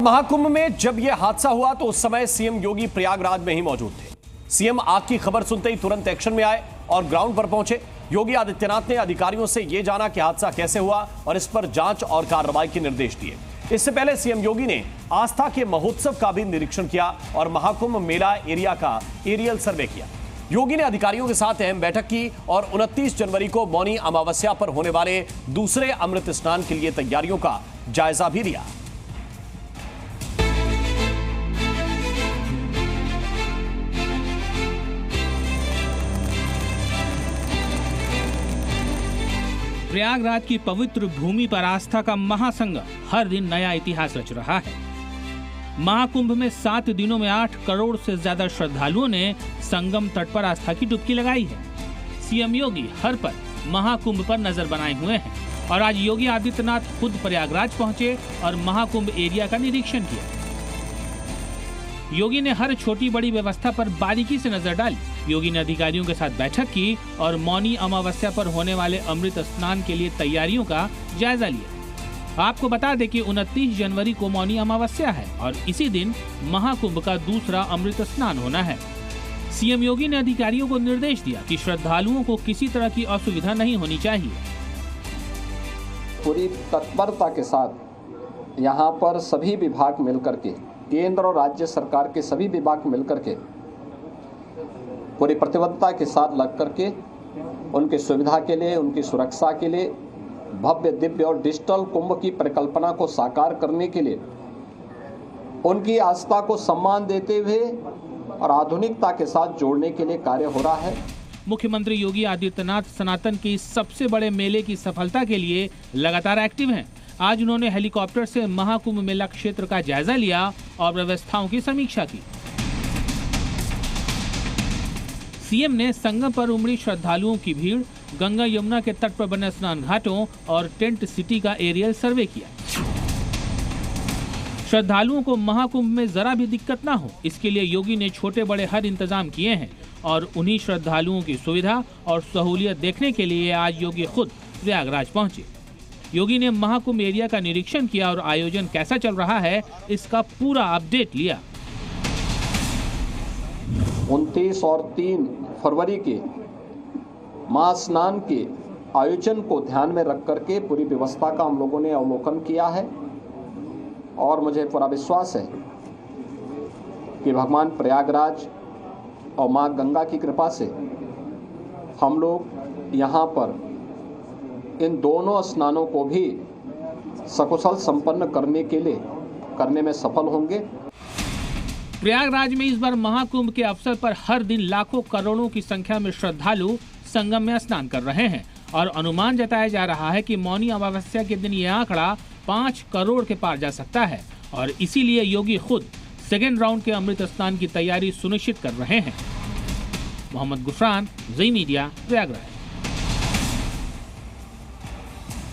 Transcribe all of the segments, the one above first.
महाकुंभ में जब यह हादसा हुआ तो उस समय सीएम योगी प्रयागराज में ही मौजूद थे। सीएम आग की खबर सुनते ही तुरंत एक्शन में आए और ग्राउंड पर पहुंचे। योगी आदित्यनाथ ने अधिकारियों से यह जाना कि हादसा कैसे हुआ और इस पर जांच और कार्रवाई के निर्देश दिए। इससे पहले सीएम योगी ने आस्था के महोत्सव का भी निरीक्षण किया और महाकुंभ मेला एरिया का एरियल सर्वे किया। योगी ने अधिकारियों के साथ अहम बैठक की और 29 जनवरी को मौनी अमावस्या पर होने वाले दूसरे अमृत स्नान के लिए तैयारियों का जायजा भी लिया। प्रयागराज की पवित्र भूमि पर आस्था का महासंगम हर दिन नया इतिहास रच रहा है। महाकुंभ में 7 दिनों में 8 करोड़ से ज्यादा श्रद्धालुओं ने संगम तट पर आस्था की डुबकी लगाई है। सीएम योगी हर पल महाकुंभ पर नजर बनाए हुए हैं और आज योगी आदित्यनाथ खुद प्रयागराज पहुंचे और महाकुंभ एरिया का निरीक्षण किया। योगी ने हर छोटी बड़ी व्यवस्था पर बारीकी से नजर डाली। योगी ने अधिकारियों के साथ बैठक की और मौनी अमावस्या पर होने वाले अमृत स्नान के लिए तैयारियों का जायजा लिया। आपको बता दें कि 29 जनवरी को मौनी अमावस्या है और इसी दिन महाकुंभ का दूसरा अमृत स्नान होना है। सीएम योगी ने अधिकारियों को निर्देश दिया कि श्रद्धालुओं को किसी तरह की असुविधा नहीं होनी चाहिए। पूरी तत्परता के साथ यहाँ पर सभी विभाग मिलकर के, केंद्र और राज्य सरकार के सभी विभाग मिलकर के पूरी प्रतिबद्धता के साथ लग करके उनकी सुविधा के लिए, उनकी सुरक्षा के लिए, भव्य दिव्य और डिजिटल कुंभ की परिकल्पना को साकार करने के लिए, उनकी आस्था को सम्मान देते हुए और आधुनिकता के साथ जोड़ने के लिए कार्य हो रहा है। मुख्यमंत्री योगी आदित्यनाथ सनातन के इस सबसे बड़े मेले की सफलता के लिए लगातार एक्टिव हैं। आज उन्होंने हेलीकॉप्टर से महाकुंभ मेला क्षेत्र का जायजा लिया और व्यवस्थाओं की समीक्षा की। सीएम ने संगम पर उमड़ी श्रद्धालुओं की भीड़, गंगा यमुना के तट पर बने स्नान घाटों और टेंट सिटी का एरियल सर्वे किया। श्रद्धालुओं को महाकुंभ में जरा भी दिक्कत ना हो, इसके लिए योगी ने छोटे बड़े हर इंतजाम किए हैं और उन्हीं श्रद्धालुओं की सुविधा और सहूलियत देखने के लिए आज योगी खुद प्रयागराज पहुंचे। योगी ने महाकुंभ एरिया का निरीक्षण किया और आयोजन कैसा चल रहा है इसका पूरा अपडेट लिया। 29 और 3 फरवरी के महास्नान के आयोजन को ध्यान में रख करके पूरी व्यवस्था का हम लोगों ने अवलोकन किया है और मुझे पूरा विश्वास है कि भगवान प्रयागराज और माँ गंगा की कृपा से हम लोग यहाँ पर इन दोनों स्नानों को भी सकुशल संपन्न करने में सफल होंगे। प्रयागराज में इस बार महाकुंभ के अवसर पर हर दिन लाखों करोड़ों की संख्या में श्रद्धालु संगम में स्नान कर रहे हैं और अनुमान जताया जा रहा है कि मौनी अमावस्या के दिन यह आंकड़ा 5 करोड़ के पार जा सकता है और इसीलिए योगी खुद सेकेंड राउंड के अमृत स्नान की तैयारी सुनिश्चित कर रहे हैं। मोहम्मद गुफरान, जी मीडिया, प्रयागराज।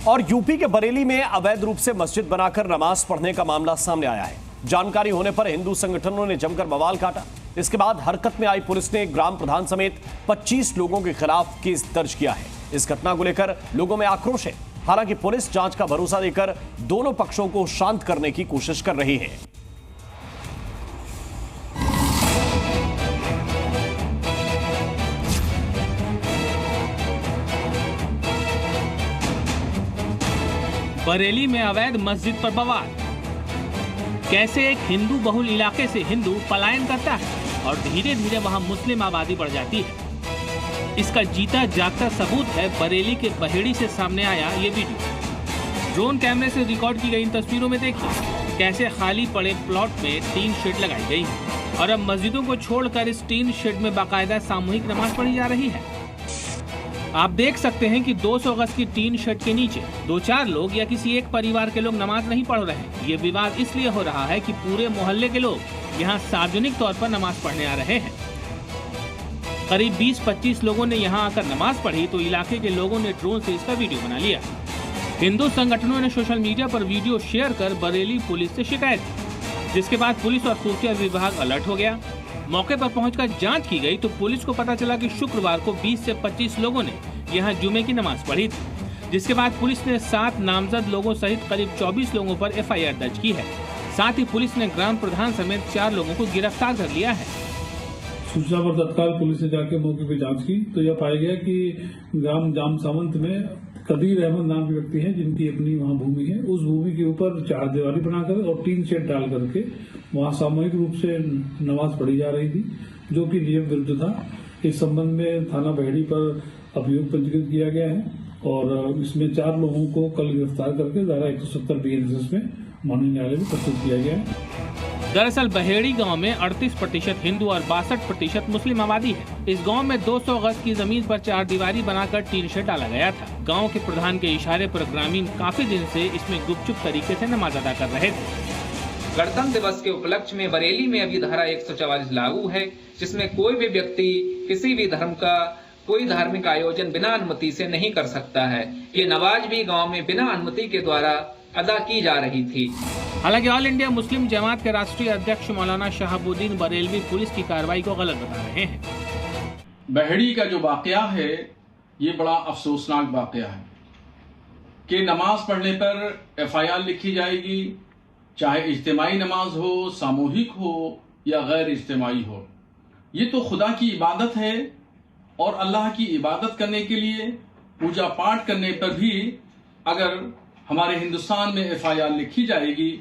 और यूपी के बरेली में अवैध रूप से मस्जिद बनाकर नमाज पढ़ने का मामला सामने आया है। जानकारी होने पर हिंदू संगठनों ने जमकर बवाल काटा। इसके बाद हरकत में आई पुलिस ने ग्राम प्रधान समेत 25 लोगों के खिलाफ केस दर्ज किया है। इस घटना को लेकर लोगों में आक्रोश है। हालांकि पुलिस जांच का भरोसा देकर दोनों पक्षों को शांत करने की कोशिश कर रही है। बरेली में अवैध मस्जिद पर बवाल। कैसे एक हिंदू बहुल इलाके से हिंदू पलायन करता है और धीरे धीरे वहां मुस्लिम आबादी बढ़ जाती है। इसका जीता जागता सबूत है बरेली के बहेड़ी से सामने आया ये वीडियो। ड्रोन कैमरे से रिकॉर्ड की गई इन तस्वीरों में देखिए कैसे खाली पड़े प्लॉट में टीन शेड लगाई गई है और अब मस्जिदों को छोड़कर इस टीन शेड में बाकायदा सामूहिक नमाज पढ़ी जा रही है। आप देख सकते हैं कि 200 गज की टीन शेड के नीचे 2-4 लोग या किसी एक परिवार के लोग नमाज नहीं पढ़ रहे। ये विवाद इसलिए हो रहा है कि पूरे मोहल्ले के लोग यहाँ सार्वजनिक तौर पर नमाज पढ़ने आ रहे हैं। करीब 20-25 लोगों ने यहाँ आकर नमाज पढ़ी तो इलाके के लोगों ने ड्रोन से इसका वीडियो बना लिया। हिंदू संगठनों ने सोशल मीडिया पर वीडियो शेयर कर बरेली पुलिस से शिकायत की, जिसके बाद पुलिस और खुफिया विभाग अलर्ट हो गया। मौके पर पहुंचकर जांच की गई तो पुलिस को पता चला कि शुक्रवार को 20 से 25 लोगों ने यहां जुमे की नमाज पढ़ी थी, जिसके बाद पुलिस ने 7 नामजद लोगों सहित करीब 24 लोगों पर FIR दर्ज की है। साथ ही पुलिस ने ग्राम प्रधान समेत 4 लोगों को गिरफ्तार कर लिया है। सूचना पर तत्काल पुलिस ने जाकर मौके पर जांच की तो यह पाया गया कि ग्राम जाम सावंत में कबीर अहमद नाम के व्यक्ति हैं जिनकी अपनी वहां भूमि है। उस भूमि के ऊपर 4 दीवारी बनाकर और 3 शेड डाल करके वहां सामूहिक रूप से नमाज पढ़ी जा रही थी, जो कि नियम विरुद्ध था। इस संबंध में थाना बहेड़ी पर अभियोग पंजीकृत किया गया है और इसमें 4 लोगों को कल गिरफ्तार करके धारा 170 BNSS में माननीय न्यायालय में प्रस्तुत किया गया है। दरअसल बहेड़ी गांव में 38% हिंदू और 62% मुस्लिम आबादी है। इस गांव में 200 गज की जमीन पर 4 दीवारी बनाकर टीन शेड डाला गया था। गांव के प्रधान के इशारे पर ग्रामीण काफी दिन से इसमें गुपचुप तरीके से नमाज अदा कर रहे थे। गणतंत्र दिवस के उपलक्ष्य में बरेली में अभी धारा 144 लागू है, जिसमें कोई भी व्यक्ति किसी भी धर्म का कोई धार्मिक आयोजन बिना अनुमति से नहीं कर सकता है। ये नमाज भी गांव में बिना अनुमति के द्वारा अदा की जा रही थी। हालांकि ऑल इंडिया मुस्लिम जमात के राष्ट्रीय अध्यक्ष मौलाना शहाबुद्दीन बरेलवी पुलिस की कार्रवाई को गलत बता रहे हैं। बहेड़ी का जो वाकया है ये बड़ा अफसोसनाक वाकया है कि नमाज पढ़ने पर FIR लिखी जाएगी, चाहे इज्तिमाई नमाज हो, सामूहिक हो या गैर इज्तिमाई हो। ये तो खुदा की इबादत है और अल्लाह की इबादत करने के लिए पूजा पाठ करने पर भी अगर हमारे हिंदुस्तान में FIR लिखी जाएगी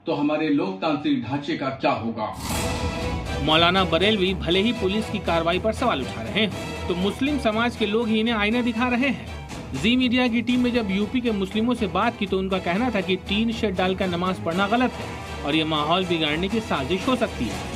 तो हमारे लोकतांत्रिक ढांचे का क्या होगा। मौलाना बरेलवी भले ही पुलिस की कार्रवाई पर सवाल उठा रहे हैं, तो मुस्लिम समाज के लोग ही इन्हें आईना दिखा रहे हैं। जी मीडिया की टीम ने जब यूपी के मुस्लिमों से बात की तो उनका कहना था कि टीन शेड डालकर नमाज पढ़ना गलत है और ये माहौल बिगाड़ने की साजिश हो सकती है।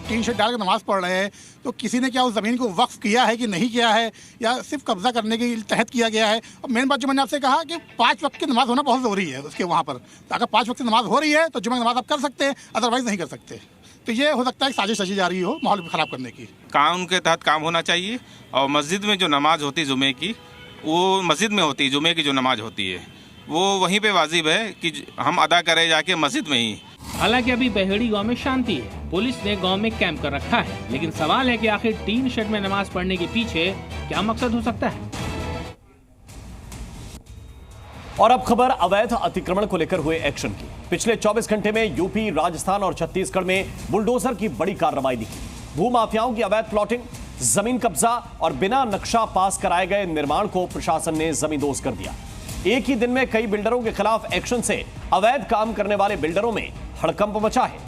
टीन शेड डाल के नमाज पढ़ रहे हैं तो किसी ने क्या उस ज़मीन को वक्फ किया है कि नहीं किया है, या सिर्फ कब्जा करने के तहत किया गया है। और मेन बात जो मैंने आपसे कहा कि 5 वक्त की नमाज होना बहुत ज़रूरी है उसके वहाँ पर। तो अगर 5 वक्त की नमाज हो रही है तो जुम्मे की नमाज आप कर सकते हैं, अदरवाइज़ नहीं कर सकते। तो ये हो सकता है साजिश रची जा रही हो माहौल ख़राब करने की। कानून के तहत काम होना चाहिए और मस्जिद में जो नमाज होती है जुमे की, वो मस्जिद में होती है। जुमे की जो नमाज होती है वो वहीं पे वाजिब है कि हम अदा करें जाके मस्जिद में ही। हालांकि अभी बहेड़ी गांव में शांति है, पुलिस ने गांव में कैंप कर रखा है, लेकिन सवाल है कि आखिर टीन शेड में नमाज पढ़ने के पीछे क्या मकसद हो सकता है। और अब खबर अवैध अतिक्रमण को लेकर हुए एक्शन की। पिछले 24 घंटे में यूपी, राजस्थान और छत्तीसगढ़ में बुलडोजर की बड़ी कार्रवाई दिखी। भूमाफियाओं की अवैध प्लॉटिंग, जमीन कब्जा और बिना नक्शा पास कराए गए निर्माण को प्रशासन ने जमींदोज कर दिया। एक ही दिन में कई बिल्डरों के खिलाफ एक्शन से अवैध काम करने वाले बिल्डरों में हड़कंप मचा है।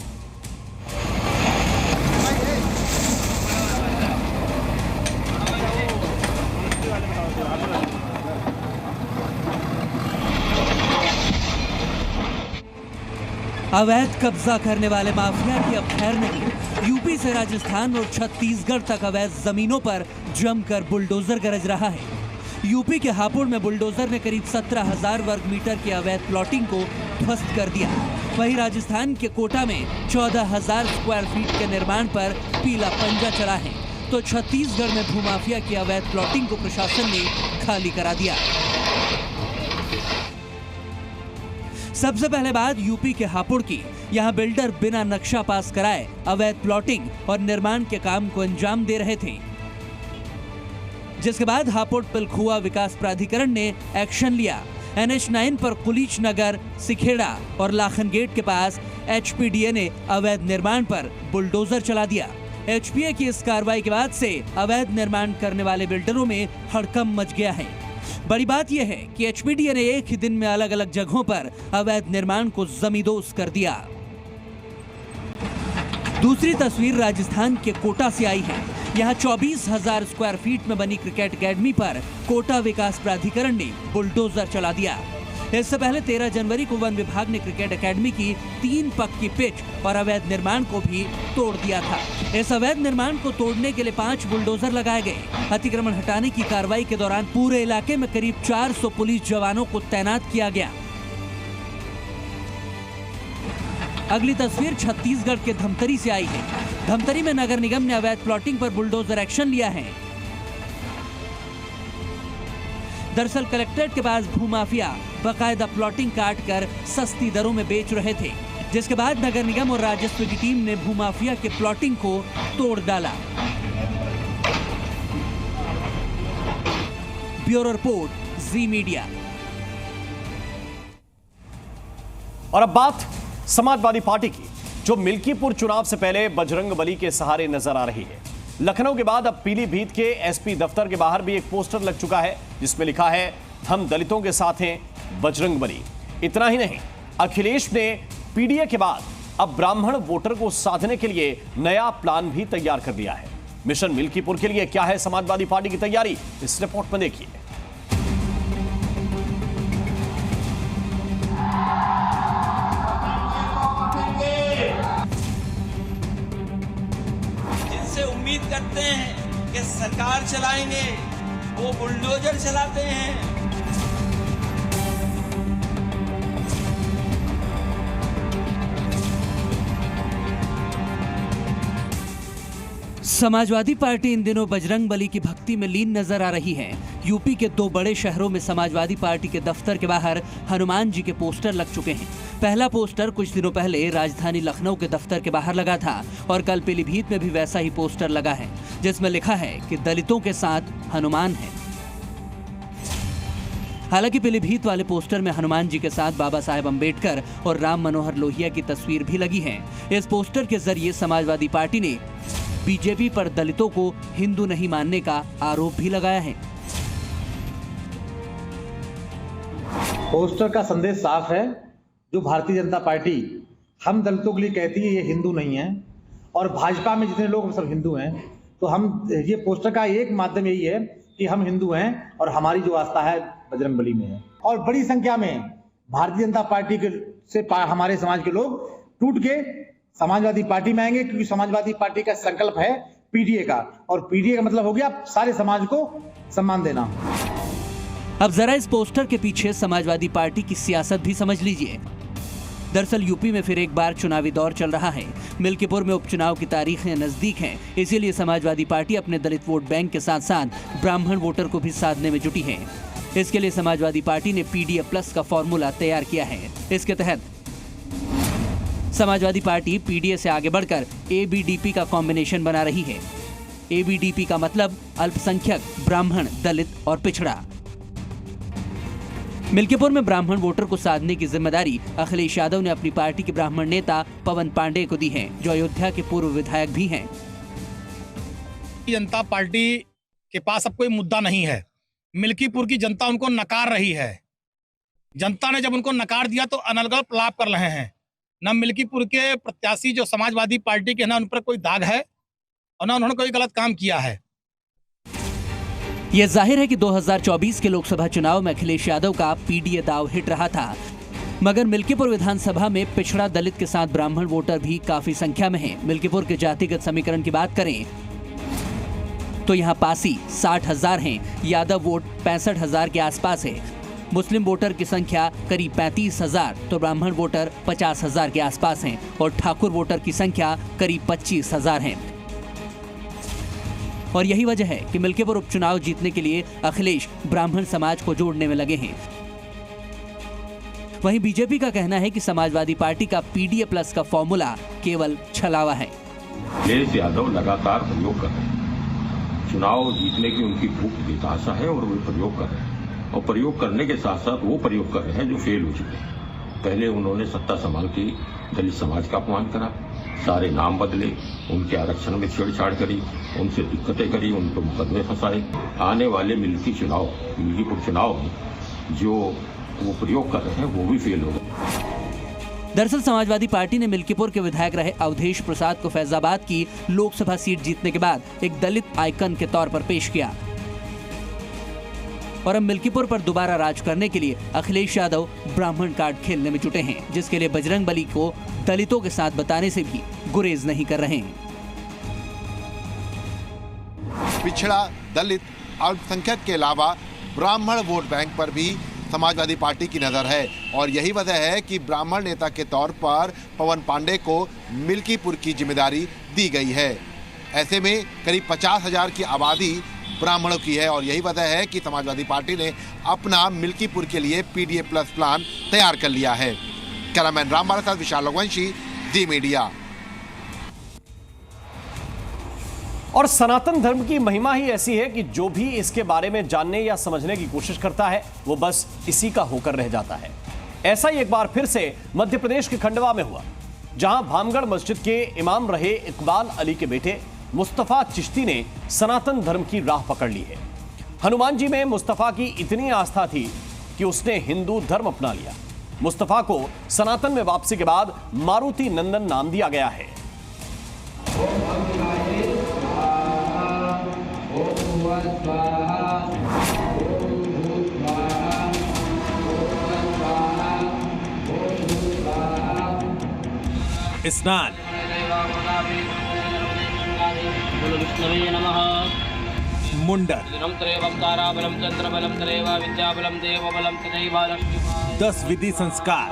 अवैध कब्जा करने वाले माफिया की अब खैर नहीं। यूपी से राजस्थान और छत्तीसगढ़ तक अवैध जमीनों पर जमकर बुलडोजर गरज रहा है। यूपी के हापुड़ में बुलडोजर ने करीब 17,000 वर्ग मीटर की अवैध प्लॉटिंग को ध्वस्त कर दिया। वहीं राजस्थान के कोटा में 14,000 स्क्वायर फीट के निर्माण पर पीला पंजा चला है, तो छत्तीसगढ़ में भूमाफिया की अवैध प्लॉटिंग को प्रशासन ने खाली करा दिया। सबसे पहले बात यूपी के हापुड़ की। यहाँ बिल्डर बिना नक्शा पास कराए अवैध प्लॉटिंग और निर्माण के काम को अंजाम दे रहे थे, जिसके बाद हापुड़ पिलखुआ विकास प्राधिकरण ने एक्शन लिया। NH9 पर कुलीच नगर, सिखेड़ा और लाखन गेट के पास HPDA ने अवैध निर्माण पर बुलडोजर चला दिया। HPA की इस कार्रवाई के बाद से अवैध निर्माण करने वाले बिल्डरों में हड़कंप मच गया है। बड़ी बात यह है कि HPDA ने एक ही दिन में अलग अलग जगहों पर अवैध निर्माण को जमींदोज कर दिया। दूसरी तस्वीर राजस्थान के कोटा से आई है। यहाँ 24,000 स्क्वायर फीट में बनी क्रिकेट एकेडमी पर कोटा विकास प्राधिकरण ने बुलडोजर चला दिया। इससे पहले 13 जनवरी को वन विभाग ने क्रिकेट एकेडमी की 3 पक्की पिच और अवैध निर्माण को भी तोड़ दिया था। इस अवैध निर्माण को तोड़ने के लिए 5 बुलडोजर लगाए गए। अतिक्रमण हटाने की कार्रवाई के दौरान पूरे इलाके में करीब 400 पुलिस जवानों को तैनात किया गया। अगली तस्वीर छत्तीसगढ़ के धमतरी से आई है। धमतरी में नगर निगम ने अवैध प्लॉटिंग पर बुलडोजर एक्शन लिया है। दरअसल कलेक्ट्रेट के पास भूमाफिया बाकायदा प्लॉटिंग काट कर सस्ती दरों में बेच रहे थे, जिसके बाद नगर निगम और राजस्व की टीम ने भूमाफिया के प्लॉटिंग को तोड़ डाला। ब्यूरो रिपोर्ट, जी मीडिया। और अब बात समाजवादी पार्टी की, जो मिल्कीपुर चुनाव से पहले बजरंगबली के सहारे नजर आ रही है। लखनऊ के बाद अब पीलीभीत के एसपी दफ्तर के बाहर भी एक पोस्टर लग चुका है जिसमें लिखा है, हम दलितों के साथ हैं, बजरंगबली। इतना ही नहीं, अखिलेश ने पीडीए के बाद अब ब्राह्मण वोटर को साधने के लिए नया प्लान भी तैयार कर दिया है। मिशन मिल्कीपुर के लिए क्या है समाजवादी पार्टी की तैयारी, इस रिपोर्ट में देखिए। जिनसे उम्मीद करते हैं कि सरकार चलाएंगे, वो बुलडोजर चलाते हैं। समाजवादी पार्टी इन दिनों बजरंगबली की भक्ति में लीन नजर आ रही है। यूपी के 2 बड़े शहरों में समाजवादी पार्टी के दफ्तर के बाहर हनुमान जी के पोस्टर लग चुके हैं। पहला पोस्टर कुछ दिनों पहले राजधानी लखनऊ के दफ्तर के बाहर लगा था और कल पीलीभीत में भी वैसा ही पोस्टर लगा है जिसमें लिखा है कि दलितों के साथ हनुमान है। हालांकि पीलीभीत वाले पोस्टर में हनुमान जी के साथ बाबा साहेब अंबेडकर और राम मनोहर लोहिया की तस्वीर भी लगी है। इस पोस्टर के जरिए समाजवादी पार्टी ने बीजेपी पर दलितों को हिंदू नहीं मानने का आरोप भी लगाया है। पोस्टर का संदेश साफ है। जो भारतीय जनता पार्टी हम दलितों के लिए कहती है ये हिंदू नहीं है, और भाजपा में जितने लोग सब हिंदू हैं, तो हम ये पोस्टर का एक माध्यम यही है कि हम हिंदू हैं और हमारी जो आस्था है बजरंगबली में है। और बड़ी संख्या में भारतीय जनता पार्टी के से हमारे समाज के लोग टूट के समाजवादी पार्टी में आएंगे, क्योंकि समाजवादी पार्टी का संकल्प है पीडीए का, और पीडीए का मतलब हो गया सारे समाज को सम्मान देना। अब जरा इस पोस्टर के पीछे समाजवादी पार्टी की सियासत भी समझ लीजिए। दरअसल यूपी में फिर एक बार चुनावी दौर चल रहा है। मिल्कीपुर में उपचुनाव की तारीखें नजदीक हैं, इसीलिए समाजवादी पार्टी अपने दलित वोट बैंक के साथ साथ ब्राह्मण वोटर को भी साधने में जुटी है। इसके लिए समाजवादी पार्टी ने पीडीए प्लस का फॉर्मूला तैयार किया है। इसके तहत समाजवादी पार्टी पीडीए से आगे बढ़कर एबीडीपी का कॉम्बिनेशन बना रही है। एबीडीपी का मतलब अल्पसंख्यक, ब्राह्मण, दलित और पिछड़ा। मिल्कीपुर में ब्राह्मण वोटर को साधने की जिम्मेदारी अखिलेश यादव ने अपनी पार्टी के ब्राह्मण नेता पवन पांडे को दी है, जो अयोध्या के पूर्व विधायक भी हैं। जनता पार्टी के पास अब कोई मुद्दा नहीं है। मिल्कीपुर की जनता उनको नकार रही है। जनता ने जब उनको नकार दिया तो अनर्गल लाप कर रहे हैं। न मिल्कीपुर के प्रत्याशी जो समाजवादी पार्टी के, ना उन पर कोई दाग है और ना उन्होंने कोई गलत काम किया है। यह जाहिर है कि 2024 के लोकसभा चुनाव में अखिलेश यादव का पीडीए दाव हिट रहा था, मगर मिल्कीपुर विधानसभा में पिछड़ा, दलित के साथ ब्राह्मण वोटर भी काफी संख्या में हैं। मिल्कीपुर के जातिगत समीकरण की बात करें तो यहाँ पासी 60,000 हैं, यादव वोट 65,000 के आसपास है, मुस्लिम वोटर की संख्या करीब 35,000 तो ब्राह्मण वोटर 50,000 के आसपास हैं और ठाकुर वोटर की संख्या करीब 25,000 है। और यही वजह है कि मिल्कीपुर उपचुनाव जीतने के लिए अखिलेश ब्राह्मण समाज को जोड़ने में लगे हैं। वहीं बीजेपी का कहना है कि समाजवादी पार्टी का पीडीए प्लस का फॉर्मूला केवल छलावा है। अखिलेश यादव लगातार प्रयोग कर रहे हैं। चुनाव जीतने की उनकी भूख बेताशा है और वे प्रयोग कर रहे हैं, और प्रयोग करने के साथ साथ वो प्रयोग कर रहे हैं जो फेल हो चुके हैं। पहले उन्होंने सत्ता संभाल के दलित समाज का अपमान करा, सारे नाम बदले, उनके आरक्षण में छेड़छाड़ करी, उनसे दिक्कतें करी, उन पर मुकदमे फंसाए। आने वाले मिल्कीपुर चुनाव में जो वो प्रयोग कर रहे हैं वो भी फेल हो गए। दरअसल समाजवादी पार्टी ने मिल्कीपुर के विधायक रहे अवधेश प्रसाद को फैजाबाद की लोकसभा सीट जीतने के बाद एक दलित आइकन के तौर पर पेश किया, और अब मिल्कीपुर पर दोबारा राज करने के लिए अखिलेश यादव ब्राह्मण कार्ड खेलने में जुटे हैं, जिसके लिए बजरंगबली को दलितों के साथ बताने से भी गुरेज नहीं कर रहे हैं। पिछड़ा, दलित, अल्पसंख्यक के अलावा ब्राह्मण वोट बैंक पर भी समाजवादी पार्टी की नज़र है, और यही वजह है कि ब्राह्मण नेता के तौर पर पवन पांडे को मिल्कीपुर की जिम्मेदारी दी गई है। ऐसे में करीब 50,000 की आबादी ब्राह्मणों की है, और यही वजह है कि समाजवादी पार्टी ने अपना मिल्कीपुर के लिए पीडीए प्लस प्लान तैयार कर लिया है। कैमरामैन रामबाला साथ विशाल रघुवंशी, जी मीडिया। और सनातन धर्म की महिमा ही ऐसी है कि जो भी इसके बारे में जानने या समझने की कोशिश करता है वो बस इसी का होकर रह जाता है। ऐसा ही एक बार फिर से मध्य प्रदेश के खंडवा में हुआ, जहां भामगढ़ मस्जिद के इमाम रहे इकबाल अली के बेटे मुस्तफा चिश्ती ने सनातन धर्म की राह पकड़ ली है। हनुमान जी में मुस्तफा की इतनी आस्था थी कि उसने हिंदू धर्म अपना लिया। मुस्तफा को सनातन में वापसी के बाद मारुति नंदन नाम दिया गया है। स्नान, मुंडन, 10 विधि संस्कार,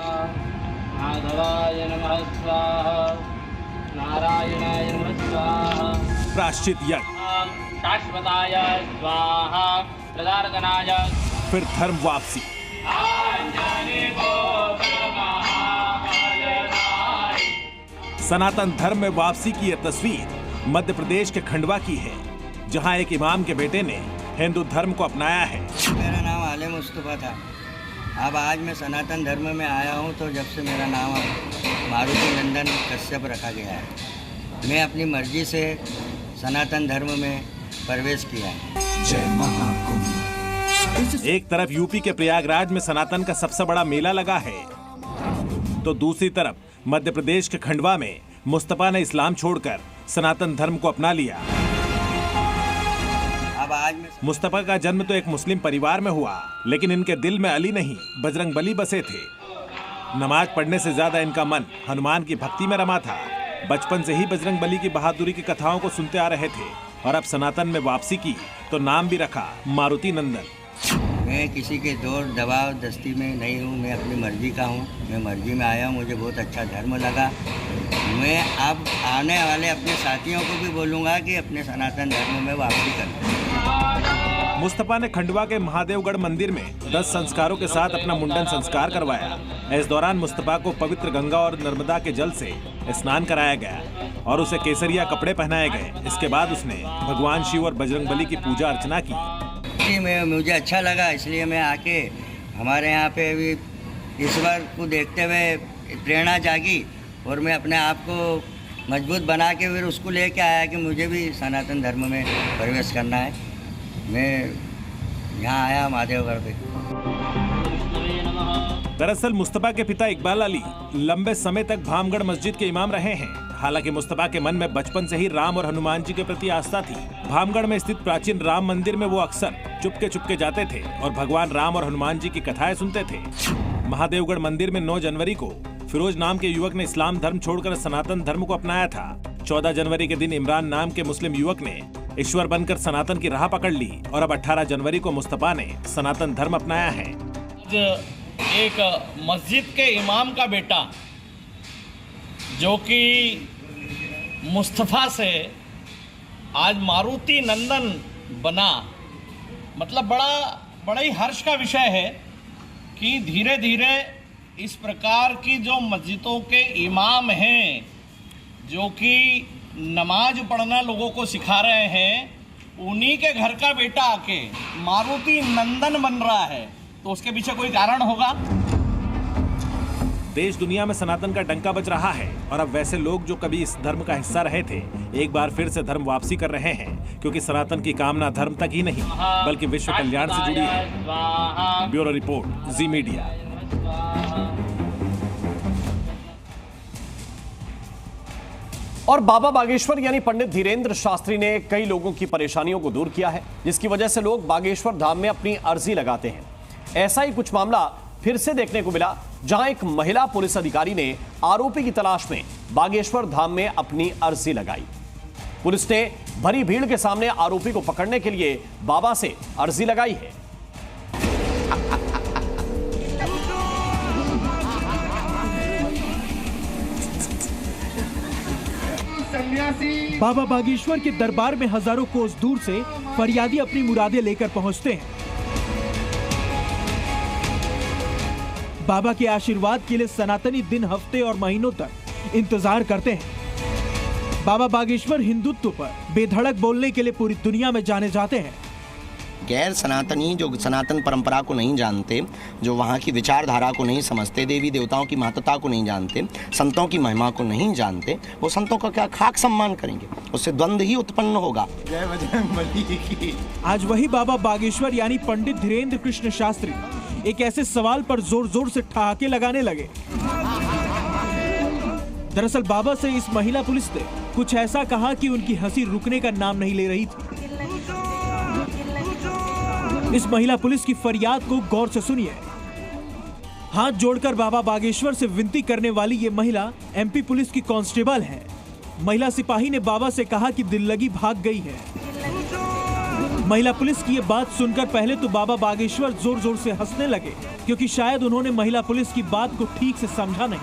प्राश्चित यज्ञ, फिर धर्म वापसी। सनातन धर्म में वापसी की यह तस्वीर मध्य प्रदेश के खंडवा की है, जहां एक इमाम के बेटे ने हिंदू धर्म को अपनाया है। मेरा नाम आले मुस्तफा था। अब आज मैं सनातन धर्म में आया हूं, तो जब से मेरा नाम मारुति नंदन कश्यप रखा गया है, मैं अपनी मर्जी से सनातन धर्म में प्रवेश किया है। जय महाकुंभ। एक तरफ यूपी के प्रयागराज में सनातन का सबसे बड़ा मेला लगा है, तो दूसरी तरफ मध्य प्रदेश के खंडवा में मुस्तफा ने इस्लाम छोड़कर सनातन धर्म को अपना लिया। अब आज मुस्तफा का जन्म तो एक मुस्लिम परिवार में हुआ, लेकिन इनके दिल में अली नहीं बजरंग बली बसे थे। नमाज पढ़ने से ज्यादा इनका मन हनुमान की भक्ति में रमा था। बचपन से ही बजरंग बली की बहादुरी की कथाओं को सुनते आ रहे थे और अब सनातन में वापसी की तो नाम भी रखा मारुति नंदन। मैं किसी के जोर दबाव दस्ती में नहीं हूँ, मैं अपनी मर्जी का हूँ। मैं मर्जी में आया हूँ, मुझे बहुत अच्छा धर्म लगा। मैं अब आने वाले अपने साथियों को भी बोलूँगा कि अपने सनातन धर्म में वापसी करें। मुस्तफा ने खंडवा के महादेवगढ़ मंदिर में 10 संस्कारों के साथ अपना मुंडन संस्कार करवाया। इस दौरान मुस्तफा को पवित्र गंगा और नर्मदा के जल से स्नान कराया गया और उसे केसरिया कपड़े पहनाए गए। इसके बाद उसने भगवान शिव और बजरंग बली की पूजा अर्चना की। मुझे अच्छा लगा, इसलिए मैं आके हमारे यहाँ पे अभी ईश्वर को देखते हुए प्रेरणा जागी और मैं अपने आप को मजबूत बना के फिर उसको लेके आया कि मुझे भी सनातन धर्म में प्रवेश करना है। मैं यहाँ आया महादेवगढ़ पे। दरअसल मुस्तफा के पिता इकबाल अली लंबे समय तक भामगढ़ मस्जिद के इमाम रहे हैं। हालांकि मुस्तफा के मन में बचपन से ही राम और हनुमान जी के प्रति आस्था थी। भामगढ़ में स्थित प्राचीन राम मंदिर में वो अक्सर चुपके जाते थे और भगवान राम और हनुमान जी की कथाएं सुनते थे। महादेवगढ़ मंदिर में 9 जनवरी को फिरोज नाम के युवक ने इस्लाम धर्म छोड़कर सनातन धर्म को अपनाया था। 14 जनवरी के दिन इमरान नाम के मुस्लिम युवक ने ईश्वर बनकर सनातन की राह पकड़ ली और अब 18 जनवरी को मुस्तफा ने सनातन धर्म अपनाया है। एक मस्जिद के इमाम का बेटा जो कि मुस्तफा से आज मारुति नंदन बना, मतलब बड़ा ही हर्ष का विषय है कि धीरे धीरे इस प्रकार की जो मस्जिदों के इमाम हैं जो कि नमाज पढ़ना लोगों को सिखा रहे हैं, उन्हीं के घर का बेटा आके मारुति नंदन बन रहा है, तो उसके पीछे कोई कारण होगा। देश दुनिया में सनातन का डंका बज रहा है और अब वैसे लोग जो कभी इस धर्म का हिस्सा रहे थे एक बार फिर से धर्म वापसी कर रहे हैं, क्योंकि सनातन की कामना धर्म तक ही नहीं बल्कि विश्व कल्याण से जुड़ी है। ब्यूरो रिपोर्ट, जी मीडिया। और बाबा बागेश्वर यानी पंडित धीरेन्द्र शास्त्री ने कई लोगों की परेशानियों को दूर किया है, जिसकी वजह से लोग बागेश्वर धाम में अपनी अर्जी लगाते हैं। ऐसा ही कुछ मामला फिर से देखने को मिला, जहां एक महिला पुलिस अधिकारी ने आरोपी की तलाश में बागेश्वर धाम में अपनी अर्जी लगाई। पुलिस ने भरी भीड़ के सामने आरोपी को पकड़ने के लिए बाबा से अर्जी लगाई है। बाबा बागेश्वर के दरबार में हजारों कोस दूर से फरियादी अपनी मुरादें लेकर पहुंचते हैं। बाबा के आशीर्वाद के लिए सनातनी दिन, हफ्ते और महीनों तक इंतजार करते हैं। बाबा बागेश्वर हिंदुत्व पर बेधड़क बोलने के लिए पूरी दुनिया में जाने जाते हैं। गैर सनातनी, जो सनातन परंपरा को नहीं जानते, जो वहाँ की विचारधारा को नहीं समझते, देवी देवताओं की महत्ता को नहीं जानते, संतों की महिमा को नहीं जानते, वो संतों का क्या खाक सम्मान करेंगे? उससे द्वंद्व ही उत्पन्न होगा। जय बजरंगबली। आज वही बाबा बागेश्वर यानी पंडित धीरेन्द्र कृष्ण शास्त्री एक ऐसे सवाल पर जोर जोर से ठहाके लगाने लगे। दरअसल बाबा से इस महिला पुलिस ने कुछ ऐसा कहा कि उनकी हंसी रुकने का नाम नहीं ले रही थी। इस महिला पुलिस की फरियाद को गौर से सुनिए। हाथ जोड़कर बाबा बागेश्वर से विनती करने वाली ये महिला एमपी पुलिस की कांस्टेबल है। महिला सिपाही ने बाबा से कहा कि दिल लगी भाग गई है। महिला पुलिस की ये बात सुनकर पहले तो बाबा बागेश्वर जोर जोर से हंसने लगे, क्योंकि शायद उन्होंने महिला पुलिस की बात को ठीक से समझा नहीं।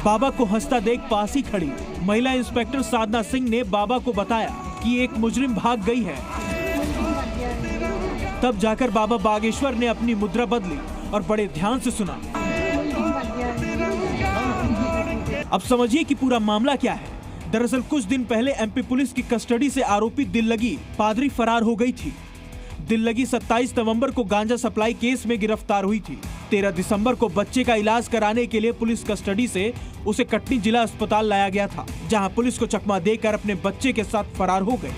बाबा को हंसता देख पास ही खड़ी महिला इंस्पेक्टर साधना सिंह ने बाबा को बताया कि एक मुजरिम भाग गई है। तब जाकर बाबा बागेश्वर ने अपनी मुद्रा बदली और बड़े ध्यान से सुना। अब समझिए कि पूरा मामला क्या है। दरअसल कुछ दिन पहले एमपी पुलिस की कस्टडी से आरोपी दिल्लगी पादरी फरार हो गई थी। दिल्लगी 27 नवंबर को गांजा सप्लाई केस में गिरफ्तार हुई थी। 13 दिसंबर को बच्चे का इलाज कराने के लिए पुलिस कस्टडी से उसे कटनी जिला अस्पताल लाया गया था, जहां पुलिस को चकमा देकर अपने बच्चे के साथ फरार हो गए।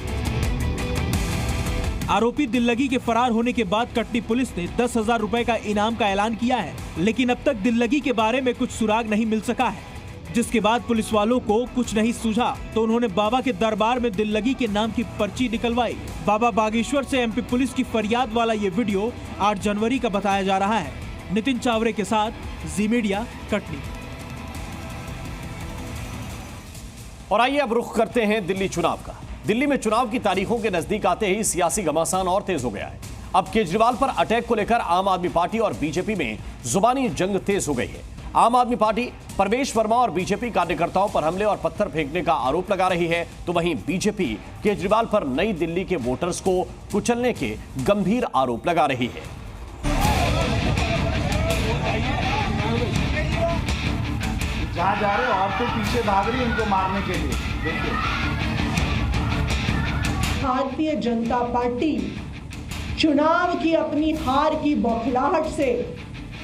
आरोपी दिल्लगी के फरार होने के बाद कटनी पुलिस ने 10,000 रुपए का इनाम का ऐलान किया है, लेकिन अब तक दिल्लगी के बारे में कुछ सुराग नहीं मिल सका है। जिसके बाद पुलिस वालों को कुछ नहीं सूझा तो उन्होंने बाबा के दरबार में दिल्लगी के नाम की पर्ची निकलवाई। बाबा बागेश्वर से एमपी पुलिस की फरियाद वाला ये वीडियो 8 जनवरी का बताया जा रहा है। नितिन चावरे के साथ जी मीडिया, कटनी। और आइए अब रुख करते हैं दिल्ली चुनाव का। दिल्ली में चुनाव की तारीखों के नजदीक आते ही सियासी घमासान और तेज हो गया है। अब केजरीवाल पर अटैक को लेकर आम आदमी पार्टी और बीजेपी में जुबानी जंग तेज हो गई है। आम आदमी पार्टी परवेश वर्मा और बीजेपी कार्यकर्ताओं पर हमले और पत्थर फेंकने का आरोप लगा रही है, तो वहीं बीजेपी केजरीवाल पर नई दिल्ली के वोटर्स को कुचलने के गंभीर आरोप लगा रही है। जहां जा रहे और तो पीछे भाग रही इनको मारने के लिए। देखिए, भारतीय जनता पार्टी चुनाव की अपनी हार की बौखलाहट से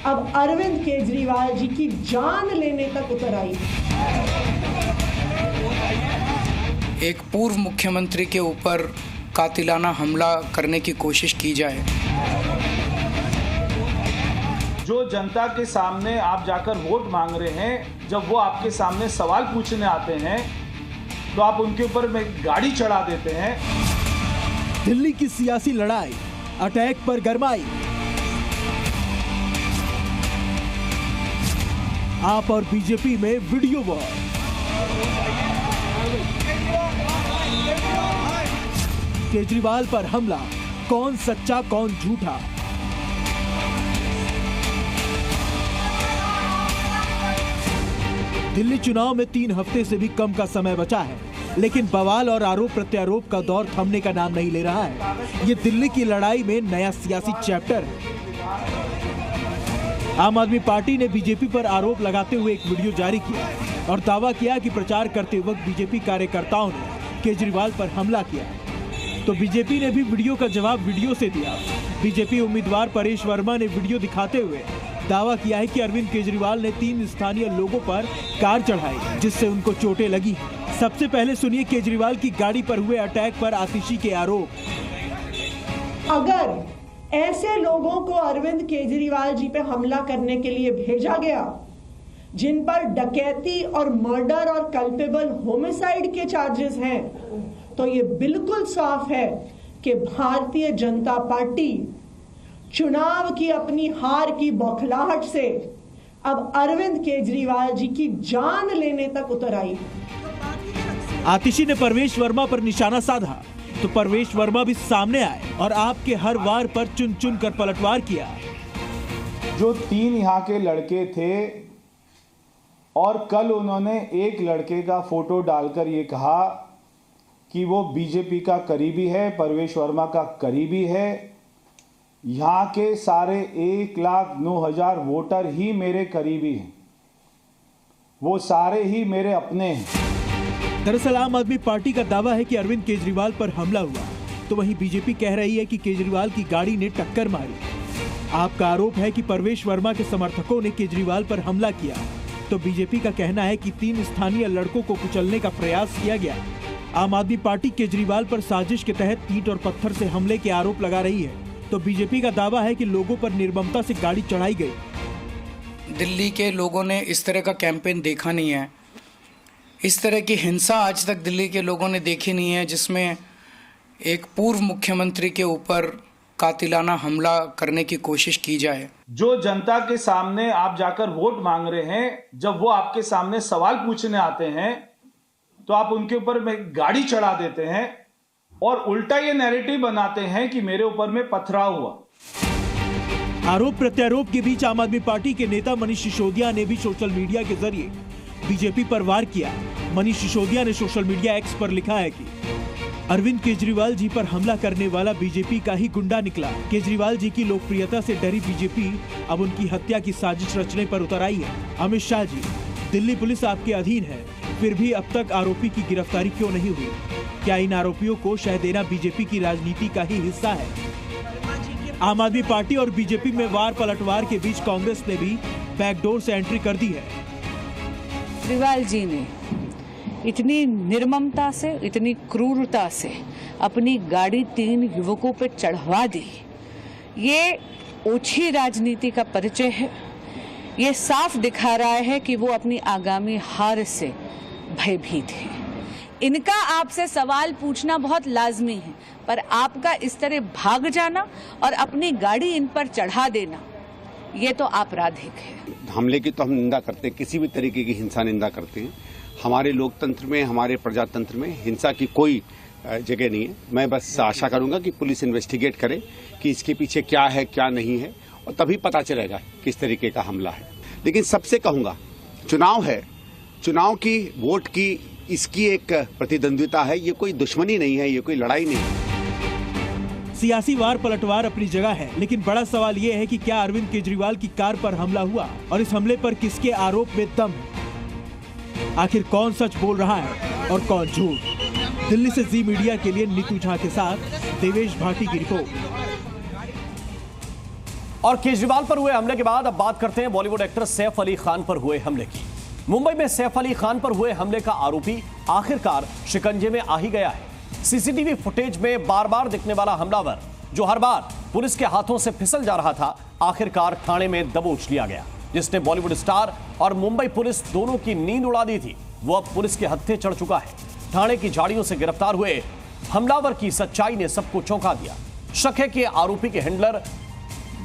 अब अरविंद केजरीवाल जी की जान लेने तक उतर आई। एक पूर्व मुख्यमंत्री के ऊपर कातिलाना हमला करने की कोशिश की जाए। जो जनता के सामने आप जाकर वोट मांग रहे हैं, जब वो आपके सामने सवाल पूछने आते हैं तो आप उनके ऊपर में गाड़ी चढ़ा देते हैं। दिल्ली की सियासी लड़ाई अटैक पर गरमाई। आप और बीजेपी में वीडियो वॉर। केजरीवाल पर हमला, कौन सच्चा कौन झूठा। दिल्ली चुनाव में 3 हफ्ते से भी कम का समय बचा है, लेकिन बवाल और आरोप प्रत्यारोप का दौर थमने का नाम नहीं ले रहा है। ये दिल्ली की लड़ाई में नया सियासी चैप्टर है। आम आदमी पार्टी ने बीजेपी पर आरोप लगाते हुए एक वीडियो जारी किया और दावा किया कि प्रचार करते वक्त बीजेपी कार्यकर्ताओं ने केजरीवाल पर हमला किया। तो बीजेपी ने भी वीडियो का जवाब वीडियो से दिया। बीजेपी उम्मीदवार परेश वर्मा ने वीडियो दिखाते हुए दावा किया है कि अरविंद केजरीवाल ने 3 स्थानीय लोगों पर कार चढ़ाई, जिससे उनको चोटें लगी। सबसे पहले सुनिए केजरीवाल की गाड़ी पर हुए अटैक पर आतिशी के आरोप। अगर ऐसे लोगों को अरविंद केजरीवाल जी पे हमला करने के लिए भेजा गया, जिन पर डकैती और मर्डर और कल्पेबल होमिसाइड के चार्जेस हैं, तो ये बिल्कुल साफ है कि भारतीय जनता पार्टी चुनाव की अपनी हार की बौखलाहट से अब अरविंद केजरीवाल जी की जान लेने तक उतर आई। आतिशी ने परवेश वर्मा पर निशाना साधा तो परवेश वर्मा भी सामने आए और आपके हर वार पर चुन चुन कर पलटवार किया। जो 3 यहाँ के लड़के थे और कल उन्होंने एक लड़के का फोटो डालकर ये कहा कि वो बीजेपी का करीबी है, परवेश वर्मा का करीबी है। यहाँ के सारे 1,09,000 वोटर ही मेरे करीबी हैं, वो सारे ही मेरे अपने हैं। दरअसल आम आदमी पार्टी का दावा है कि अरविंद केजरीवाल पर हमला हुआ तो वहीं बीजेपी कह रही है कि केजरीवाल की गाड़ी ने टक्कर मारी। आपका आरोप है कि परवेश वर्मा के समर्थकों ने केजरीवाल पर हमला किया, तो बीजेपी का कहना है कि 3 स्थानीय लड़कों को कुचलने का प्रयास किया गया। आम आदमी पार्टी केजरीवाल पर साजिश के तहत ईंट और पत्थर से हमले के आरोप लगा रही है, तो बीजेपी का दावा है कि लोगों पर निर्ममता से गाड़ी चढ़ाई गई। दिल्ली के लोगों ने इस तरह का कैंपेन देखा नहीं है, इस तरह की हिंसा आज तक दिल्ली के लोगों ने देखी नहीं है, जिसमें एक पूर्व मुख्यमंत्री के ऊपर कातिलाना हमला करने की कोशिश की जाए। जो जनता के सामने आप जाकर वोट मांग रहे हैं, जब वो आपके सामने सवाल पूछने आते हैं तो आप उनके ऊपर में गाड़ी चढ़ा देते हैं और उल्टा ये नैरेटिव बनाते हैं कि मेरे ऊपर में पथराव हुआ। आरोप प्रत्यारोप के बीच आम आदमी पार्टी के नेता मनीष सिसोदिया ने भी सोशल मीडिया के जरिए बीजेपी पर वार किया। मनीष सिसोदिया ने सोशल मीडिया एक्स पर लिखा है कि अरविंद केजरीवाल जी पर हमला करने वाला बीजेपी का ही गुंडा निकला। केजरीवाल जी की लोकप्रियता से डरी बीजेपी अब उनकी हत्या की साजिश रचने पर उतर आई है। अमित शाह जी, दिल्ली पुलिस आपके अधीन है, फिर भी अब तक आरोपी की गिरफ्तारी क्यों नहीं हुई? क्या इन आरोपियों को शह देना बीजेपी की राजनीति का ही हिस्सा है? आम आदमी पार्टी और बीजेपी में वार पलटवार के बीच कांग्रेस ने भी बैकडोर से एंट्री कर दी है। केजरीवाल जी ने इतनी निर्ममता से, इतनी क्रूरता से अपनी गाड़ी 3 युवकों पर चढ़वा दी, ये ओछी राजनीति का परिचय है। ये साफ दिखा रहा है कि वो अपनी आगामी हार से भयभीत है। इनका आपसे सवाल पूछना बहुत लाजमी है, पर आपका इस तरह भाग जाना और अपनी गाड़ी इन पर चढ़ा देना, ये तो आपराधिक है। हमले की तो हम निंदा करते हैं, किसी भी तरीके की हिंसा निंदा करते हैं। हमारे लोकतंत्र में, हमारे प्रजातंत्र में हिंसा की कोई जगह नहीं है। मैं बस आशा करूंगा कि पुलिस इन्वेस्टिगेट करे कि इसके पीछे क्या है, क्या नहीं है, और तभी पता चलेगा किस तरीके का हमला है। लेकिन सबसे कहूंगा, चुनाव है, चुनाव की, वोट की, इसकी एक प्रतिद्वंद्विता है, ये कोई दुश्मनी नहीं है, ये कोई लड़ाई नहीं है। सियासी वार पलटवार अपनी जगह है, लेकिन बड़ा सवाल ये है कि क्या अरविंद केजरीवाल की कार पर हमला हुआ और इस हमले पर किसके आरोप में दम है? आखिर कौन सच बोल रहा है और कौन झूठ? दिल्ली से जी मीडिया के लिए नीतू झा के साथ देवेश भाटी की रिपोर्ट। और केजरीवाल पर हुए हमले के बाद अब बात करते हैं बॉलीवुड एक्टर सैफ अली खान पर हुए हमले की। मुंबई में सैफ अली खान पर हुए हमले का आरोपी आखिरकार शिकंजे में आ ही गया है। सीसीटीवी फुटेज में बार बार दिखने वाला हमलावर, जो हर बार पुलिस के हाथों से फिसल जा रहा था, आखिरकार थाने में दबोच लिया गया। जिसने बॉलीवुड स्टार और मुंबई पुलिस दोनों की नींद उड़ा दी थी, वो अब पुलिस के हत्थे चढ़ चुका है। थाने की झाड़ियों से गिरफ्तार हुए हमलावर की सच्चाई ने सबको चौंका दिया। शक है कि आरोपी के हैंडलर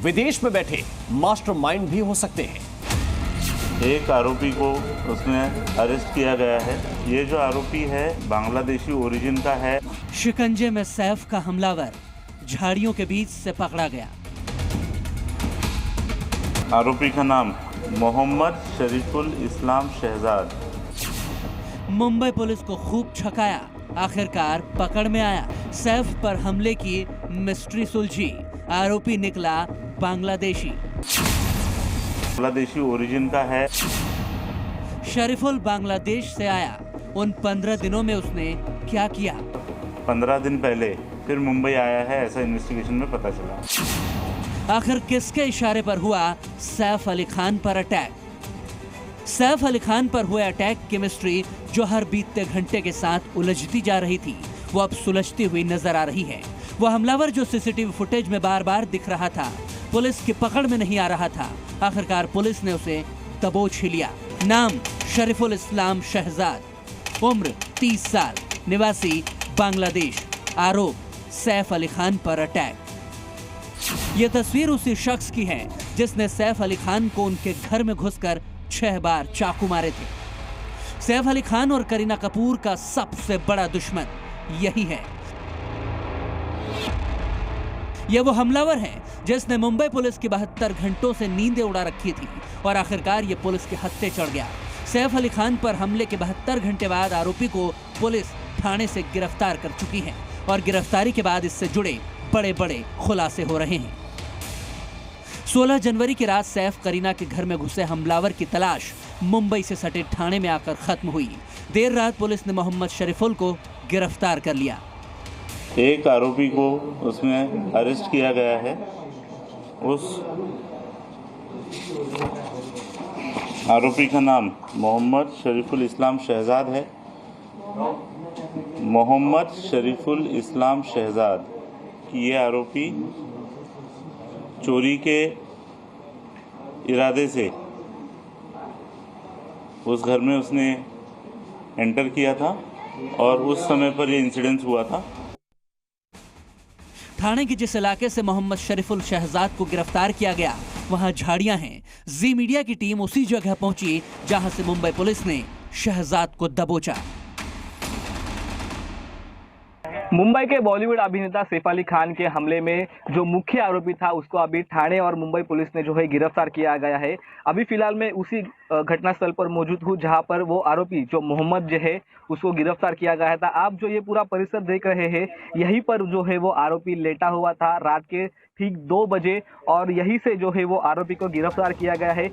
विदेश में बैठे मास्टरमाइंड भी हो सकते हैं। एक आरोपी को उसमें अरेस्ट किया गया है। ये जो आरोपी है बांग्लादेशी ओरिजिन का है। शिकंजे में सैफ का हमलावर झाड़ियों के बीच से पकड़ा गया। आरोपी का नाम मोहम्मद शरीफुल इस्लाम शहजाद। मुंबई पुलिस को खूब छकाया, आखिरकार पकड़ में आया। सैफ पर हमले की मिस्ट्री सुलझी, आरोपी निकला बांग्लादेशी ओरिजिन का है। शरीफुल बांग्लादेश से आया। उन 15 दिनों में उसने क्या किया? 15 दिन पहले फिर मुंबई आया है, ऐसा इन्वेस्टिगेशन में पता चला। आखिर किसके इशारे पर हुआ सैफ अली खान पर अटैक? सैफ अली खान पर हुए अटैक की मिस्ट्री, जो हर बीतते घंटे के साथ उलझती जा रही थी, वो अब सुलझती हुई नजर आ रही है। वो हमलावर जो सीसीटीवी फुटेज में बार बार दिख रहा था, पुलिस की पकड़ में नहीं आ रहा था, आखिरकार पुलिस ने उसे दबोच ही लिया। नाम शरीफुल इस्लाम शहजाद, उम्र 30 साल, निवासी बांग्लादेश। आरोप सैफ अली खान पर अटैक। ये तस्वीर उसी शख्स की है जिसने सैफ अली खान को उनके घर में घुसकर 6 बार चाकू मारे थे। सैफ अली खान और करीना कपूर का सबसे बड़ा दुश्मन यही है। यह वो हमलावर है जिसने मुंबई पुलिस की 72 घंटों से नींदें उड़ा रखी थी और आखिरकार ये पुलिस के हत्थे चढ़ गया। सैफ अली खान पर हमले के 72 घंटे बाद आरोपी को पुलिस थाने से गिरफ्तार कर चुकी है और गिरफ्तारी के बाद इससे जुड़े बड़े बड़े खुलासे हो रहे हैं। 16 जनवरी की रात सैफ करीना के घर में घुसे हमलावर की तलाश मुंबई से सटे थाने में आकर खत्म हुई। देर रात पुलिस ने मोहम्मद शरीफुल को गिरफ्तार कर लिया। एक आरोपी को उसमें अरेस्ट किया गया है। उस आरोपी का नाम मोहम्मद शरीफुल इस्लाम शहजाद है। मोहम्मद शरीफुल इस्लाम शहजाद ये आरोपी चोरी के इरादे से उस घर में उसने एंटर किया था और उस समय पर ये इंसिडेंस हुआ था। थाने के जिस इलाके से मोहम्मद शरीफुल शहजाद को गिरफ्तार किया गया वहां झाड़ियां हैं। जी मीडिया की टीम उसी जगह पहुंची जहां से मुंबई पुलिस ने शहजाद को दबोचा। मुंबई के बॉलीवुड अभिनेता सैफ अली खान के हमले में जो मुख्य आरोपी था उसको अभी ठाणे और मुंबई पुलिस ने जो है गिरफ्तार किया गया है। अभी फिलहाल मैं उसी घटनास्थल पर मौजूद हूँ जहां पर वो आरोपी जो मोहम्मद जो है उसको गिरफ्तार किया गया था। आप जो ये पूरा परिसर देख रहे हैं यहीं पर जो है वो आरोपी लेटा हुआ था रात के ठीक 2 बजे और यहीं से जो है वो आरोपी को गिरफ्तार किया गया है।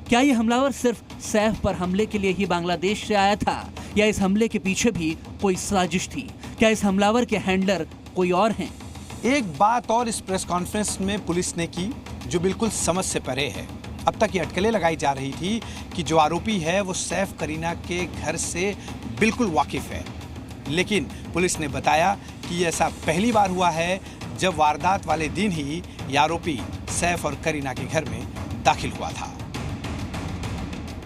क्या ये हमलावर सिर्फ सैफ पर हमले के लिए ही बांग्लादेश से आया था या इस हमले के पीछे भी कोई साजिश थी? क्या इस हमलावर के हैंडलर कोई और हैं? एक बात और इस प्रेस कॉन्फ्रेंस में पुलिस ने की जो बिल्कुल समझ से परे है। अब तक ये अटकलें लगाई जा रही थी कि जो आरोपी है वो सैफ करीना के घर से बिल्कुल वाकिफ है, लेकिन पुलिस ने बताया कि ऐसा पहली बार हुआ है जब वारदात वाले दिन ही ये आरोपी सैफ और करीना के घर में दाखिल हुआ था।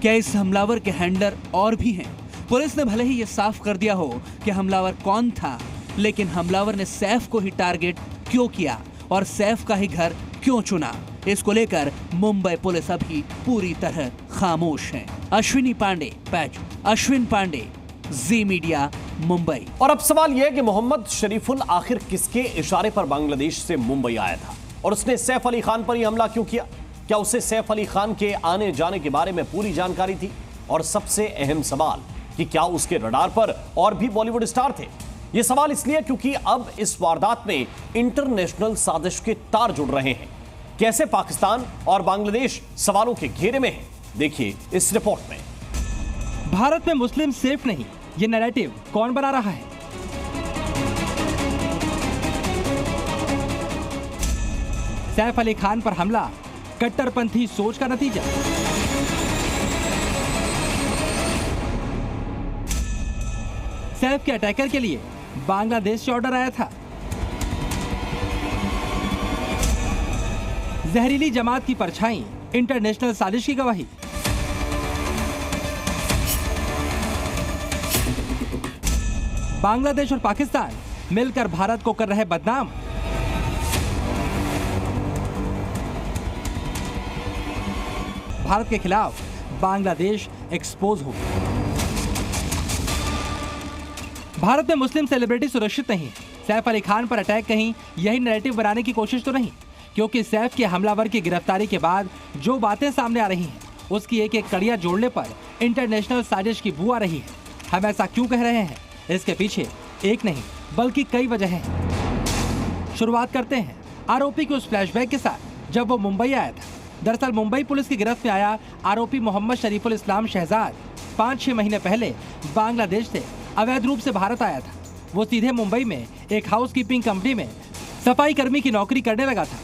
क्या इस हमलावर के हैंडलर और भी हैं? पुलिस ने भले ही ये साफ कर दिया हो कि हमलावर कौन था, लेकिन हमलावर ने सैफ को ही टारगेट क्यों किया और सैफ का ही घर क्यों चुना, इसको लेकर मुंबई पुलिस अभी पूरी तरह खामोश है। अश्विनी पांडे, पैच अश्विन पांडे, जी मीडिया, मुंबई। और अब सवाल यह है कि मोहम्मद शरीफुल आखिर किसके इशारे पर बांग्लादेश से मुंबई आया था और उसने सैफ अली खान पर ही हमला क्यों किया? क्या उसे सैफ अली खान के आने जाने के बारे में पूरी जानकारी थी? और सबसे अहम सवाल कि क्या उसके रडार पर और भी बॉलीवुड स्टार थे? यह सवाल इसलिए क्योंकि अब इस वारदात में इंटरनेशनल साजिश के तार जुड़ रहे हैं। कैसे पाकिस्तान और बांग्लादेश सवालों के घेरे में है, देखिए इस रिपोर्ट में। भारत में मुस्लिम सेफ नहीं, ये नैरेटिव कौन बना रहा है? सैफ अली खान पर हमला कट्टरपंथी सोच का नतीजा। सैफ के अटैकर के लिए बांग्लादेश से ऑर्डर आया था। जहरीली जमात की परछाई, इंटरनेशनल साजिश की गवाही। बांग्लादेश और पाकिस्तान मिलकर भारत को कर रहे बदनाम। भारत के खिलाफ बांग्लादेश एक्सपोज हो। भारत में मुस्लिम सेलिब्रिटी सुरक्षित नहीं। सैफ अली खान पर अटैक कहीं यही नैरेटिव बनाने की कोशिश तो नहीं, क्योंकि सैफ के हमलावर की गिरफ्तारी के बाद जो बातें सामने आ रही हैं उसकी एक एक कड़ियां जोड़ने पर इंटरनेशनल साजिश की बू आ रही है। हम ऐसा क्यों कह रहे हैं? इसके पीछे एक नहीं बल्कि कई वजह हैं। शुरुआत करते हैं आरोपी के उस फ्लैशबैक के साथ जब वो मुंबई आया था। दरअसल मुंबई पुलिस की गिरफ्त में आया आरोपी मोहम्मद शरीफुल इस्लाम शहजाद 5-6 महीने पहले बांग्लादेश से अवैध रूप से भारत आया था। वो सीधे मुंबई में एक हाउसकीपिंग कंपनी में सफाई कर्मी की नौकरी करने लगा था।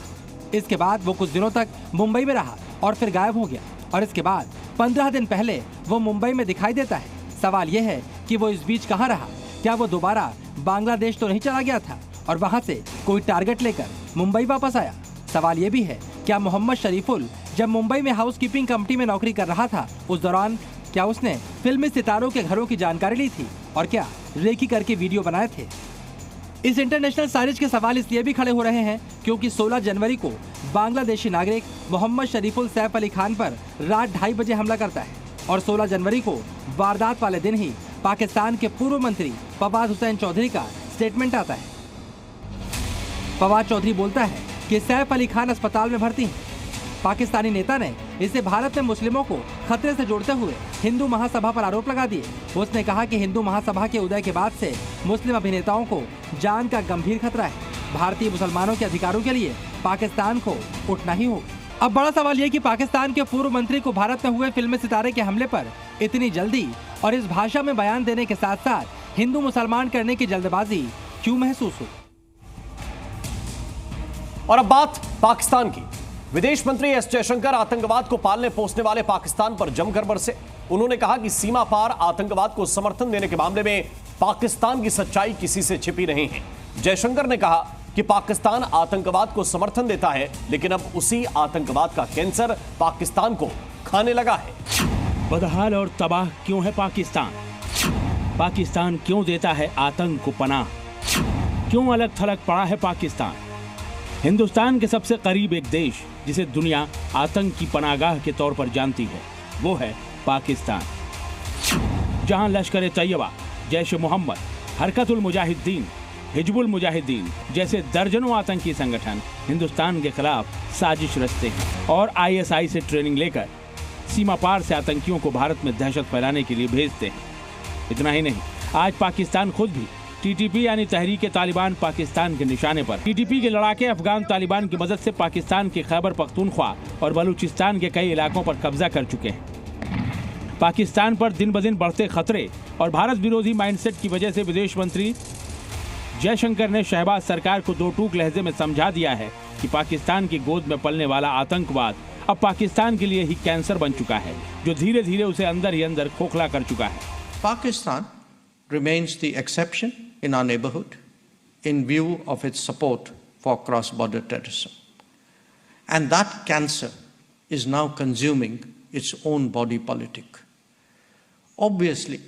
इसके बाद वो कुछ दिनों तक मुंबई में रहा और फिर गायब हो गया और इसके बाद 15 दिन पहले वो मुंबई में दिखाई देता है। सवाल यह है कि वो इस बीच कहाँ रहा? क्या वो दोबारा बांग्लादेश तो नहीं चला गया था और वहाँ से कोई टारगेट लेकर मुंबई वापस आया? सवाल ये भी है, क्या मोहम्मद शरीफुल जब मुंबई में हाउसकीपिंग कंपनी में नौकरी कर रहा था उस दौरान क्या उसने फिल्मी सितारों के घरों की जानकारी ली थी और क्या रेकी करके वीडियो बनाए थे? इस इंटरनेशनल साजिश के सवाल इसलिए भी खड़े हो रहे हैं क्योंकि 16 जनवरी को बांग्लादेशी नागरिक मोहम्मद शरीफुल सैफ अली खान पर रात 2:30 बजे हमला करता है और 16 जनवरी को वारदात वाले दिन ही पाकिस्तान के पूर्व मंत्री फवाद हुसैन चौधरी का स्टेटमेंट आता है। फवाद चौधरी बोलता है कि सैफ अली खान अस्पताल में भर्ती हैं। पाकिस्तानी नेता ने इसे भारत में मुस्लिमों को खतरे से जोड़ते हुए हिंदू महासभा पर आरोप लगा दिए। उसने कहा कि हिंदू महासभा के उदय के बाद से मुस्लिम अभिनेताओं को जान का गंभीर खतरा है। भारतीय मुसलमानों के अधिकारों के लिए पाकिस्तान को उठना ही होगा। अब बड़ा सवाल यह कि पाकिस्तान के पूर्व मंत्री को भारत में हुए फिल्मी सितारे के हमले पर इतनी जल्दी और इस भाषा में बयान देने के साथ साथ हिंदू मुसलमान करने की जल्दबाजी क्यों महसूस हुई। और अब बात पाकिस्तान की। विदेश मंत्री एस जयशंकर आतंकवाद को पालने पोसने वाले पाकिस्तान पर जमकर बरसे। उन्होंने कहा कि सीमा पार आतंकवाद को समर्थन देने के मामले में पाकिस्तान की सच्चाई किसी से छिपी नहीं है। जयशंकर ने कहा कि पाकिस्तान आतंकवाद को समर्थन देता है, लेकिन अब उसी आतंकवाद का कैंसर पाकिस्तान को खाने लगा है। बदहाल और तबाह क्यों है पाकिस्तान? पाकिस्तान क्यों देता है आतंक को पनाह? क्यों अलग थलग पड़ा है पाकिस्तान? हिंदुस्तान के सबसे करीब एक देश जिसे दुनिया आतंक की पनाहगाह के तौर पर जानती है, वो है पाकिस्तान, जहां लश्कर तैयबा, जैश मोहम्मद, हरकतुल मुजाहिदीन, हिजबुल मुजाहिदीन जैसे दर्जनों आतंकी संगठन हिंदुस्तान के खिलाफ साजिश रचते हैं और ISI से ट्रेनिंग लेकर सीमा पार से आतंकियों को भारत में दहशत फैलाने के लिए भेजते हैं। इतना ही नहीं, आज पाकिस्तान खुद भी TTP यानी तहरीक तालिबान पाकिस्तान के निशाने पर। TTP के लड़ाके अफगान तालिबान की मदद से पाकिस्तान के खैबर पख्तूनख्वा और बलूचिस्तान के कई इलाकों पर कब्जा कर चुके हैं। पाकिस्तान पर दिन ब दिन बढ़ते खतरे और भारत विरोधी माइंडसेट की वजह से विदेश मंत्री जयशंकर ने शहबाज सरकार को दो टूक लहजे में समझा दिया है कि पाकिस्तान की गोद में पलने वाला आतंकवाद अब पाकिस्तान के लिए ही कैंसर बन चुका है, जो धीरे धीरे उसे अंदर ही अंदर खोखला कर चुका है। Pakistan remains the exception in our neighborhood in view of its support for cross-border terrorism. And that cancer is now consuming its own body politic. Obviously,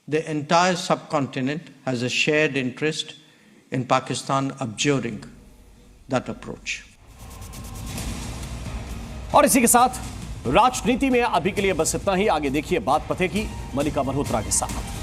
the entire subcontinent has a shared interest in Pakistan abjuring that approach. और इसी के साथ राजनीति में अभी के लिए बस इतना ही। आगे देखिए बात पते की मलिका मल्होत्रा के साथ।